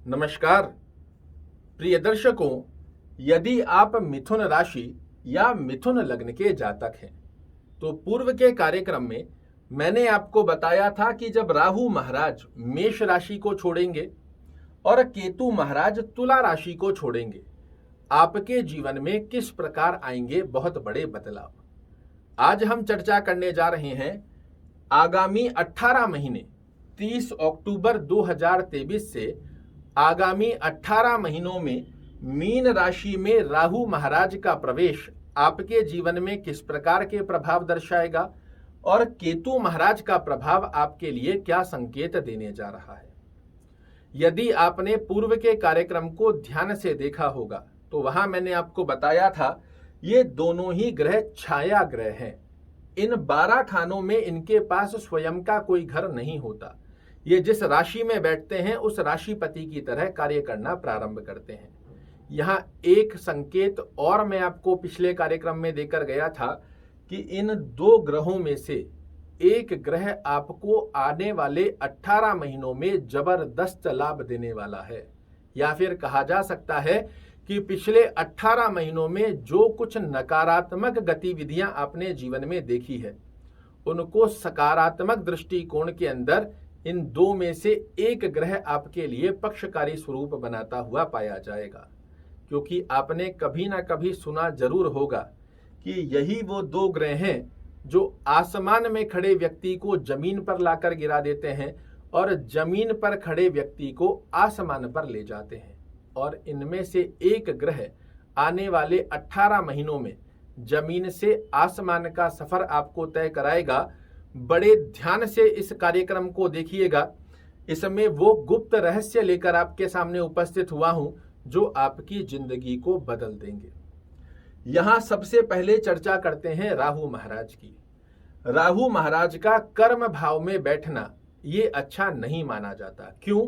नमस्कार प्रिय दर्शकों, यदि आप मिथुन राशि या मिथुन लग्न के जातक हैं तो पूर्व के कार्यक्रम में मैंने आपको बताया था कि जब राहु महाराज मेष राशि को छोड़ेंगे और केतु महाराज तुला राशि को छोड़ेंगे, आपके जीवन में किस प्रकार आएंगे बहुत बड़े बदलाव। आज हम चर्चा करने जा रहे हैं आगामी 18 महीने 30 अक्टूबर 2023 से आगामी 18 महीनों में मीन राशि में राहु महाराज का प्रवेश आपके जीवन में किस प्रकार के प्रभाव दर्शाएगा और केतु महाराज का प्रभाव आपके लिए क्या संकेत देने जा रहा है। यदि आपने पूर्व के कार्यक्रम को ध्यान से देखा होगा तो वहां मैंने आपको बताया था ये दोनों ही ग्रह छाया ग्रह हैं। इन 12 खानों में इनके पास स्वयं का कोई घर नहीं होता। ये जिस राशि में बैठते हैं उस राशिपति की तरह कार्य करना प्रारंभ करते हैं। यहाँ एक संकेत और मैं आपको पिछले कार्यक्रम में देकर गया था कि इन दो ग्रहों में से एक ग्रह आपको आने वाले 18 महीनों में जबरदस्त लाभ देने वाला है, या फिर कहा जा सकता है कि पिछले 18 महीनों में जो कुछ नकारात्मक गतिविधियां आपने जीवन में देखी है उनको सकारात्मक दृष्टिकोण के अंदर इन दो में से एक ग्रह आपके लिए पक्षकारी स्वरूप बनाता हुआ पाया जाएगा। क्योंकि आपने कभी ना कभी सुना जरूर होगा कि यही वो दो ग्रह हैं जो आसमान में खड़े व्यक्ति को जमीन पर लाकर गिरा देते हैं और जमीन पर खड़े व्यक्ति को आसमान पर ले जाते हैं। और इनमें से एक ग्रह आने वाले 18 महीनों में जमीन से आसमान का सफर आपको तय कराएगा। बड़े ध्यान से इस कार्यक्रम को देखिएगा, इसमें वो गुप्त रहस्य लेकर आपके सामने उपस्थित हुआ हूं जो आपकी जिंदगी को बदल देंगे। यहां सबसे पहले चर्चा करते हैं राहु महाराज की। राहु महाराज का कर्म भाव में बैठना ये अच्छा नहीं माना जाता। क्यों?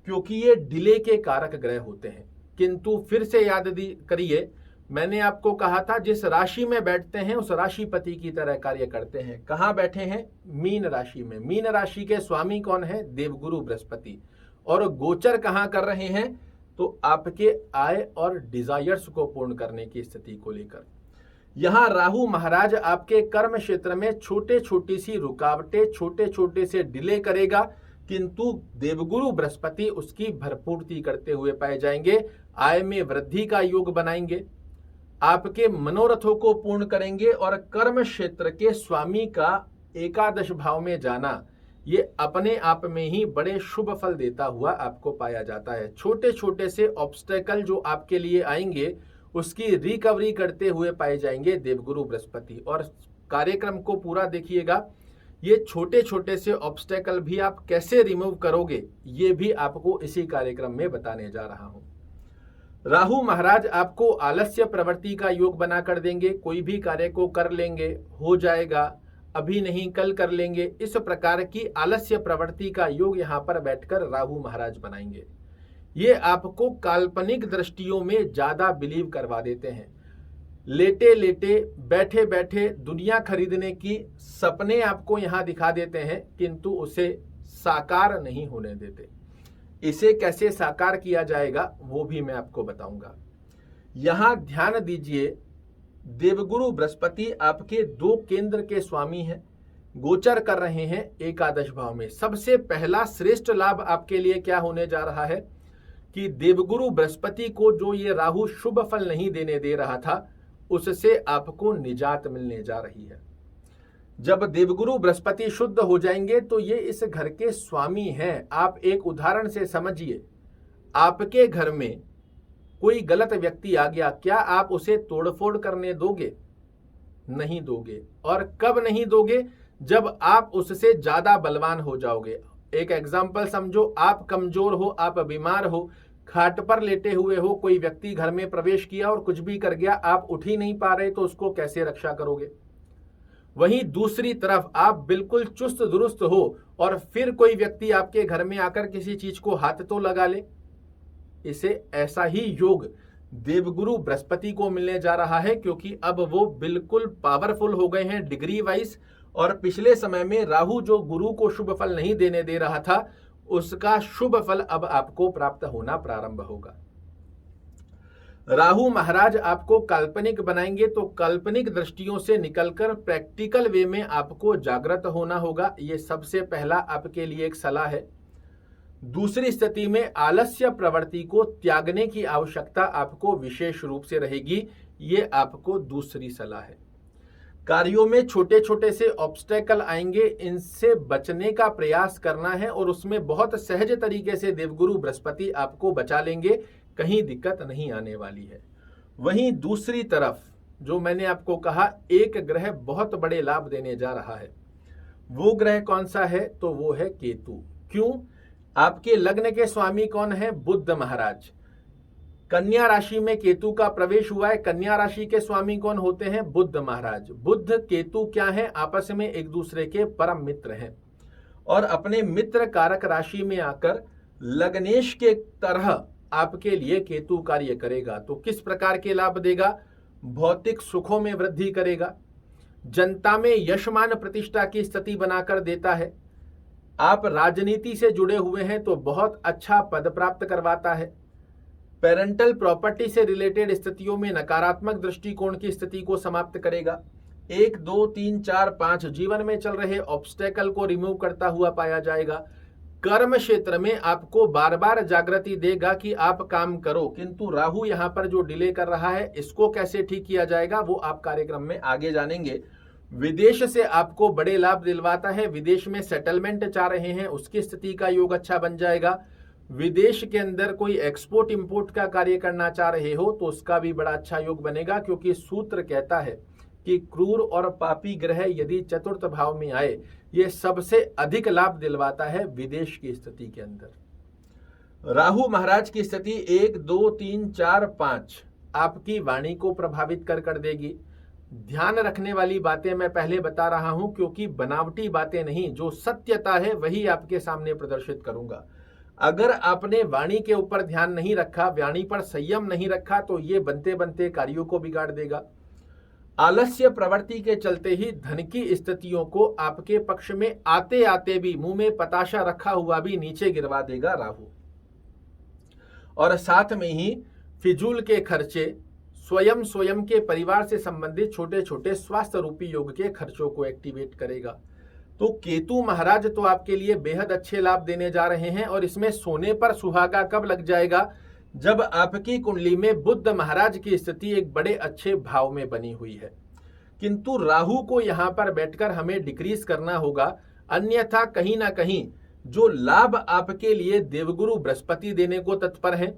क्योंकि ये डिले के कारक ग्रह होते हैं। किंतु फिर से याद करिए, मैंने आपको कहा था जिस राशि में बैठते हैं उस राशिपति की तरह कार्य करते हैं। कहाँ बैठे हैं? मीन राशि में। मीन राशि के स्वामी कौन है? देवगुरु बृहस्पति। और गोचर कहाँ कर रहे हैं? तो आपके आय और डिजायर्स को पूर्ण करने की स्थिति को लेकर। यहाँ राहु महाराज आपके कर्म क्षेत्र में छोटे छोटी सी रुकावटें, छोटे छोटे से डिले करेगा, किंतु देवगुरु बृहस्पति उसकी भरपूर्ति करते हुए पाए जाएंगे। आय में वृद्धि का योग बनाएंगे, आपके मनोरथों को पूर्ण करेंगे और कर्म क्षेत्र के स्वामी का एकादश भाव में जाना ये अपने आप में ही बड़े शुभ फल देता हुआ आपको पाया जाता है। छोटे छोटे से ऑब्स्टेकल जो आपके लिए आएंगे उसकी रिकवरी करते हुए पाए जाएंगे देवगुरु बृहस्पति। और कार्यक्रम को पूरा देखिएगा, ये छोटे छोटे से ऑब्स्टेकल भी आप कैसे रिमूव करोगे ये भी आपको इसी कार्यक्रम में बताने जा रहा हूं। राहु महाराज आपको आलस्य प्रवृत्ति का योग बना कर देंगे। कोई भी कार्य को कर लेंगे, हो जाएगा, अभी नहीं कल कर लेंगे, इस प्रकार की आलस्य प्रवृत्ति का योग यहाँ पर बैठकर राहु महाराज बनाएंगे। ये आपको काल्पनिक दृष्टियों में ज्यादा बिलीव करवा देते हैं। लेटे लेटे बैठे बैठे दुनिया खरीदने की सपने आपको यहाँ दिखा देते हैं, किंतु उसे साकार नहीं होने देते। इसे कैसे साकार किया जाएगा वो भी मैं आपको बताऊंगा। यहां ध्यान दीजिए, देवगुरु बृहस्पति आपके दो केंद्र के स्वामी हैं, गोचर कर रहे हैं एकादश भाव में। सबसे पहला श्रेष्ठ लाभ आपके लिए क्या होने जा रहा है कि देवगुरु बृहस्पति को जो ये राहु शुभ फल नहीं देने दे रहा था उससे आपको निजात मिलने जा रही है। जब देवगुरु बृहस्पति शुद्ध हो जाएंगे तो ये इस घर के स्वामी हैं। आप एक उदाहरण से समझिए, आपके घर में कोई गलत व्यक्ति आ गया, क्या आप उसे तोड़फोड़ करने दोगे? नहीं दोगे। और कब नहीं दोगे? जब आप उससे ज्यादा बलवान हो जाओगे। एक एग्जाम्पल समझो, आप कमजोर हो, आप बीमार हो, खाट पर लेटे हुए हो, कोई व्यक्ति घर में प्रवेश किया और कुछ भी कर गया, आप उठ ही नहीं पा रहे तो उसको कैसे रक्षा करोगे? वहीं दूसरी तरफ आप बिल्कुल चुस्त दुरुस्त हो और फिर कोई व्यक्ति आपके घर में आकर किसी चीज को हाथ तो लगा ले। इसे ऐसा ही योग देवगुरु बृहस्पति को मिलने जा रहा है, क्योंकि अब वो बिल्कुल पावरफुल हो गए हैं डिग्री वाइज। और पिछले समय में राहु जो गुरु को शुभ फल नहीं देने दे रहा था उसका शुभ फल अब आपको प्राप्त होना प्रारंभ होगा। राहु महाराज आपको काल्पनिक बनाएंगे, तो काल्पनिक दृष्टियों से निकलकर प्रैक्टिकल वे में आपको जागृत होना होगा। ये सबसे पहला आपके लिए एक सलाह है। दूसरी स्थिति में आलस्य प्रवृत्ति को त्यागने की आवश्यकता आपको विशेष रूप से रहेगी। ये आपको दूसरी सलाह है। कार्यों में छोटे छोटे से ऑब्स्टेकल आएंगे, इनसे बचने का प्रयास करना है और उसमें बहुत सहज तरीके से देवगुरु बृहस्पति आपको बचा लेंगे, कहीं दिक्कत नहीं आने वाली है। वहीं दूसरी तरफ जो मैंने आपको कहा, एक ग्रह बहुत बड़े लाभ देने जा रहा है। वो ग्रह कौन सा है? तो वो है केतु। क्यों? आपके लग्न के स्वामी कौन है? बुध महाराज। कन्या राशि में केतु का प्रवेश हुआ है। कन्या राशि के स्वामी कौन होते हैं? बुध महाराज। बुध केतु क्या है? आपस में एक दूसरे के परम मित्र हैं और अपने मित्र कारक राशि में आकर लग्नेश के तरह आपके लिए केतु कार्य करेगा। तो किस प्रकार के लाभ देगा? भौतिक सुखों में वृद्धि करेगा, जनता में यशमान प्रतिष्ठा की स्थिति बनाकर देता है। आप राजनीति से जुड़े हुए हैं तो बहुत अच्छा पद प्राप्त करवाता है। पेरेंटल प्रॉपर्टी से रिलेटेड स्थितियों में नकारात्मक दृष्टिकोण की स्थिति को समाप्त करेगा। 1, 2, 3, 4, 5 जीवन में चल रहे ऑब्स्टेकल को रिमूव करता हुआ पाया जाएगा। कर्म क्षेत्र में आपको बार बार जागृति देगा कि आप काम करो, किंतु राहु यहां पर जो डिले कर रहा है, इसको कैसे ठीक किया जाएगा वो आप कार्यक्रम में आगे जानेंगे। विदेश से आपको बड़े लाभ दिलवाता है। विदेश में सेटलमेंट चाह रहे हैं, उसकी स्थिति का योग अच्छा बन जाएगा। विदेश के अंदर कोई एक्सपोर्ट इंपोर्ट का कार्य करना चाह रहे हो तो उसका भी बड़ा अच्छा योग बनेगा, क्योंकि सूत्र कहता है कि क्रूर और पापी ग्रह यदि चतुर्थ भाव में आए, ये सबसे अधिक लाभ दिलवाता है विदेश की स्थिति के अंदर। राहु महाराज की स्थिति 1, 2, 3, 4, 5 आपकी वाणी को प्रभावित कर देगी। ध्यान रखने वाली बातें मैं पहले बता रहा हूं, क्योंकि बनावटी बातें नहीं, जो सत्यता है वही आपके सामने प्रदर्शित करूंगा। अगर आपने वाणी के ऊपर ध्यान नहीं रखा, वाणी पर संयम नहीं रखा, तो ये बनते बनते कार्यों को बिगाड़ देगा। आलस्य प्रवृत्ति के चलते ही धन की स्थितियों को आपके पक्ष में आते आते भी मुंह में पताशा रखा हुआ भी नीचे गिरवा देगा राहु। और साथ में ही फिजूल के खर्चे, स्वयं के परिवार से संबंधित छोटे छोटे स्वास्थ्य रूपी योग के खर्चों को एक्टिवेट करेगा। तो केतु महाराज तो आपके लिए बेहद अच्छे लाभ देने जा रहे हैं। और इसमें सोने पर सुहागा कब लग जाएगा? जब आपकी कुंडली में बुध महाराज की स्थिति एक बड़े अच्छे भाव में बनी हुई है। किंतु राहु को यहां पर बैठकर हमें डिक्रीज करना होगा, अन्यथा कहीं ना कहीं जो लाभ आपके लिए देवगुरु बृहस्पति देने को तत्पर है,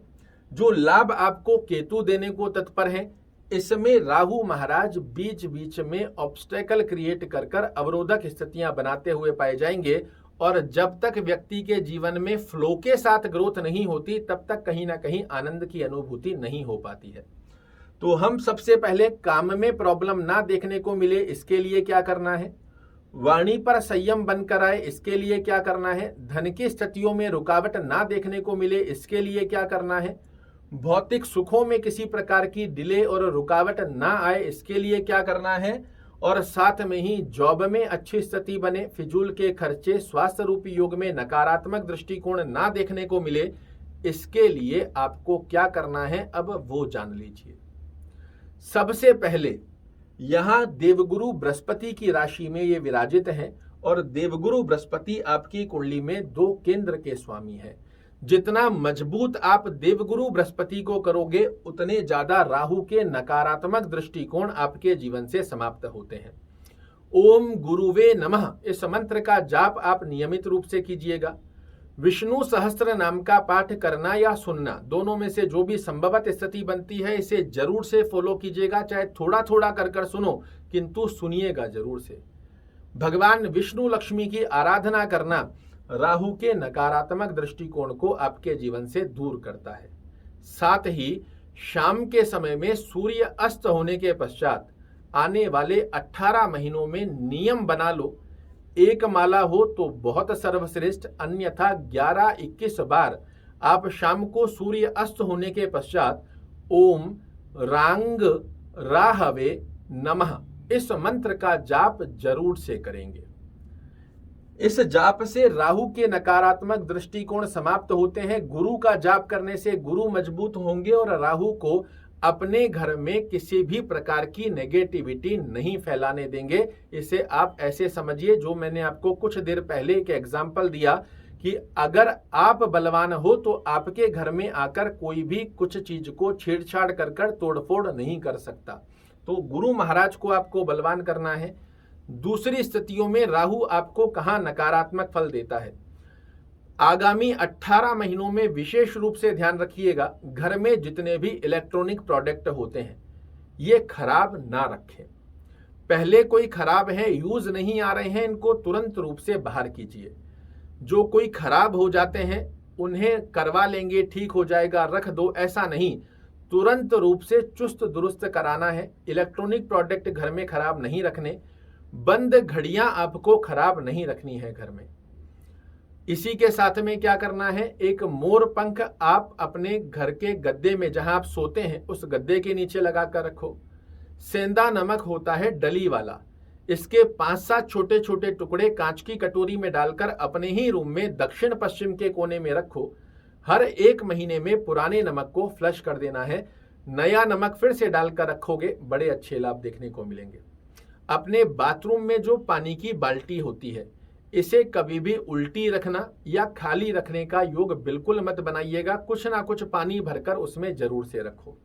जो लाभ आपको केतु देने को तत्पर है, इसमें राहु महाराज बीच बीच में ऑब्स्टेकल क्रिएट कर अवरोधक स्थितियां बनाते हुए पाए जाएंगे। और जब तक व्यक्ति के जीवन में फ्लो के साथ ग्रोथ नहीं होती, तब तक कहीं ना कहीं आनंद की अनुभूति नहीं हो पाती है। तो हम सबसे पहले काम में प्रॉब्लम ना देखने को मिले, इसके लिए क्या करना है? वाणी पर संयम बनकर आए, इसके लिए क्या करना है? धन की स्थितियों में रुकावट ना देखने को मिले, इसके लिए क्या करना है? भौतिक सुखों में किसी प्रकार की डिले और रुकावट ना आए, इसके लिए क्या करना है? और साथ में ही जॉब में अच्छी स्थिति बने, फिजूल के खर्चे, स्वास्थ्य रूपी योग में नकारात्मक दृष्टिकोण ना देखने को मिले, इसके लिए आपको क्या करना है अब वो जान लीजिए। सबसे पहले यहां देवगुरु बृहस्पति की राशि में ये विराजित हैं और देवगुरु बृहस्पति आपकी कुंडली में 2 केंद्र के स्वामी हैं। जितना मजबूत आप देवगुरु बृहस्पति को करोगे, उतने ज्यादा राहु के नकारात्मक दृष्टिकोण आपके जीवन से समाप्त होते हैं। ओम गुरुवे नमः इस मंत्र का जाप आप नियमित रूप से कीजिएगा। विष्णु सहस्त्र नाम का पाठ करना या सुनना, दोनों में से जो भी संभवत स्थिति बनती है, इसे जरूर से फॉलो कीजिएगा। चाहे थोड़ा थोड़ा कर सुनो, किंतु सुनिएगा जरूर से। भगवान विष्णु लक्ष्मी की आराधना करना राहु के नकारात्मक दृष्टिकोण को आपके जीवन से दूर करता है। साथ ही शाम के समय में सूर्य अस्त होने के पश्चात आने वाले 18 महीनों में नियम बना लो, 1 माला हो तो बहुत सर्वश्रेष्ठ, अन्यथा 11-21 बार आप शाम को सूर्य अस्त होने के पश्चात ओम रांग राहवे नमः इस मंत्र का जाप जरूर से करेंगे। इस जाप से राहु के नकारात्मक दृष्टिकोण समाप्त होते हैं। गुरु का जाप करने से गुरु मजबूत होंगे और राहु को अपने घर में किसी भी प्रकार की नेगेटिविटी नहीं फैलाने देंगे। इसे आप ऐसे समझिए, जो मैंने आपको कुछ देर पहले एक एग्जाम्पल दिया कि अगर आप बलवान हो तो आपके घर में आकर कोई भी कुछ चीज को छेड़छाड़ कर कर तोड़फोड़ नहीं कर सकता। तो गुरु महाराज को आपको बलवान करना है। दूसरी स्थितियों में राहु आपको कहां नकारात्मक फल देता है, आगामी 18 महीनों में विशेष रूप से ध्यान रखिएगा, घर में जितने भी इलेक्ट्रॉनिक प्रोडक्ट होते हैं ये खराब ना रखें। पहले कोई खराब है, यूज नहीं आ रहे हैं, इनको तुरंत रूप से बाहर कीजिए। जो कोई खराब हो जाते हैं उन्हें करवा लेंगे, ठीक हो जाएगा, रख दो, ऐसा नहीं, तुरंत रूप से चुस्त दुरुस्त कराना है। इलेक्ट्रॉनिक प्रोडक्ट घर में खराब नहीं रखने, बंद घड़ियां आपको खराब नहीं रखनी है घर में। इसी के साथ में क्या करना है, एक मोर पंख आप अपने घर के गद्दे में, जहां आप सोते हैं उस गद्दे के नीचे लगा कर रखो। सेंधा नमक होता है डली वाला, इसके 5-7 छोटे छोटे टुकड़े कांच की कटोरी में डालकर अपने ही रूम में दक्षिण पश्चिम के कोने में रखो। हर 1 महीने में पुराने नमक को फ्लश कर देना है, नया नमक फिर से डालकर रखोगे, बड़े अच्छे लाभ देखने को मिलेंगे। अपने बाथरूम में जो पानी की बाल्टी होती है इसे कभी भी उल्टी रखना या खाली रखने का योग बिल्कुल मत बनाइएगा, कुछ ना कुछ पानी भरकर उसमें जरूर से रखो।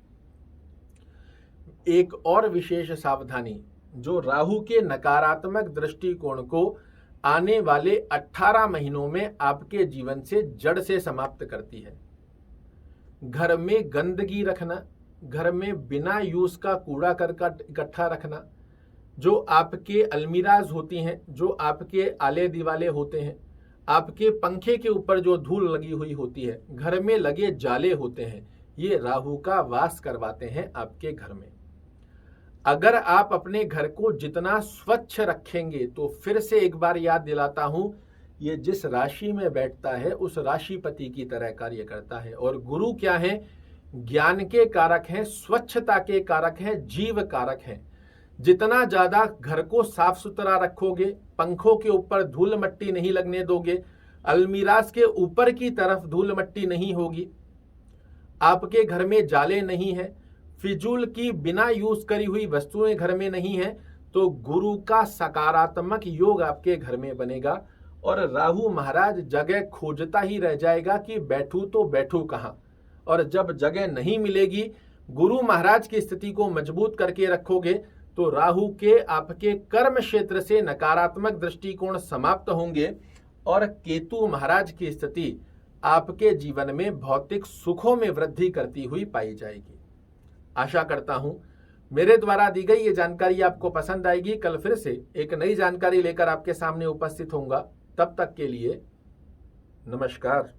एक और विशेष सावधानी जो राहु के नकारात्मक दृष्टिकोण को आने वाले 18 महीनों में आपके जीवन से जड़ से समाप्त करती है, घर में गंदगी रखना, घर में बिना यूज का कूड़ा करकट इकट्ठा रखना, जो आपके अलमीराज होती हैं, जो आपके आले दिवाले होते हैं, आपके पंखे के ऊपर जो धूल लगी हुई होती है, घर में लगे जाले होते हैं, ये राहु का वास करवाते हैं आपके घर में। अगर आप अपने घर को जितना स्वच्छ रखेंगे, तो फिर से एक बार याद दिलाता हूं, ये जिस राशि में बैठता है उस राशिपति की तरह कार्य करता है। और गुरु क्या है, ज्ञान के कारक हैं, स्वच्छता के कारक हैं, जीव कारक हैं। जितना ज्यादा घर को साफ सुथरा रखोगे, पंखों के ऊपर धूल मट्टी नहीं लगने दोगे, अलमीराज के ऊपर की तरफ धूल मट्टी नहीं होगी, आपके घर में जाले नहीं है, फिजूल की बिना यूज करी हुई वस्तुएं घर में नहीं है, तो गुरु का सकारात्मक योग आपके घर में बनेगा। और राहु महाराज जगह खोजता ही रह जाएगा कि बैठूं तो बैठूं कहां। और जब जगह नहीं मिलेगी, गुरु महाराज की स्थिति को मजबूत करके रखोगे तो राहु के आपके कर्म क्षेत्र से नकारात्मक दृष्टिकोण समाप्त होंगे और केतु महाराज की स्थिति आपके जीवन में भौतिक सुखों में वृद्धि करती हुई पाई जाएगी। आशा करता हूं मेरे द्वारा दी गई ये जानकारी आपको पसंद आएगी। कल फिर से एक नई जानकारी लेकर आपके सामने उपस्थित होऊंगा। तब तक के लिए नमस्कार।